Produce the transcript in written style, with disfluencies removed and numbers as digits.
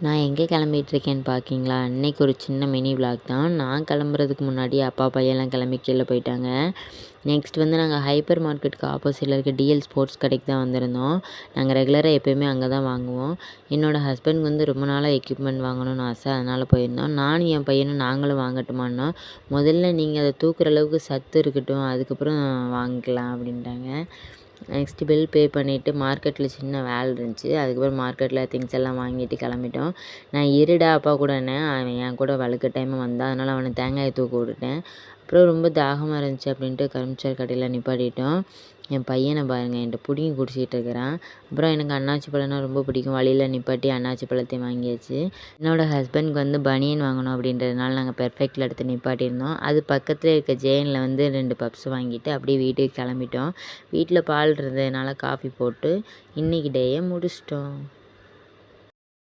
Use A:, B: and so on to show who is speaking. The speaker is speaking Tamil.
A: நான் எங்கே கிளம்பிட்டுருக்கேன்னு பார்க்கிங்களா? இன்றைக்கி ஒரு சின்ன மினி விலாக் தான். நான் கிளம்புறதுக்கு முன்னாடி அப்பா, பையன்லாம் கிளம்பி கீழே போயிட்டாங்க. நெக்ஸ்ட் நாங்கள் ஹைப்பர் மார்க்கெட்டுக்கு ஆப்போசிட்டில் இருக்க டிஎல் ஸ்போர்ட்ஸ் கடைக்கு தான் வந்திருந்தோம். நாங்கள் ரெகுலராக எப்போயுமே அங்கே தான் வாங்குவோம். என்னோடய ஹஸ்பண்ட்க்கு ரொம்ப நாளாக எக்யூப்மெண்ட் வாங்கணும்னு ஆசை. அதனால் போயிருந்தோம். நானும் என் பையனும் நாங்களும் வாங்கட்டுமான்னோம். முதல்ல நீங்கள் அதை தூக்குற அளவுக்கு சத்து இருக்கட்டும், அதுக்கப்புறம் வாங்கிக்கலாம் அப்படின்ட்டாங்க. நெக்ஸ்ட்டு பில் பே பண்ணிவிட்டு மார்க்கெட்டில் சின்ன வேலை இருந்துச்சு. அதுக்கப்புறம் மார்க்கெட்டில் திங்ஸ் எல்லாம் வாங்கிட்டு கிளம்பிட்டோம். நான் இருடா அப்பா கூடன்னேன். அவன் என் கூட வலுக்கட்டாயமாக வந்தான். அதனால் அவனை தேங்காயை தூக்க விட்டுட்டேன். அப்புறம் ரொம்ப தாகமாக இருந்துச்சு அப்படின்ட்டு கரும்புச்சாறு கடையில் நிப்பாட்டிட்டோம். என் பையனை பாருங்கள் என்கிட்ட பிடுங்கி குடிச்சிட்டு இருக்கிறான். அப்புறம் எனக்கு அன்னாச்சி பழம்னா ரொம்ப பிடிக்கும். வழியில் நிப்பாட்டி அன்னாச்சி பழத்தையும் வாங்கியாச்சு. என்னோடய ஹஸ்பண்ட்க்கு பனியன் வாங்கணும் அப்படின்றதுனால நாங்கள் பெர்ஃபெக்டில் எடுத்து நிப்பாட்டியிருந்தோம். அது பக்கத்தில் இருக்க ஜெயினில் 2 பப்ஸ் வாங்கிட்டு அப்படியே வீட்டுக்கு கிளம்பிட்டோம். வீட்டில் பால் இருந்ததுனால காஃபி போட்டு இன்றைக்கி டேயை முடிச்சிட்டோம்.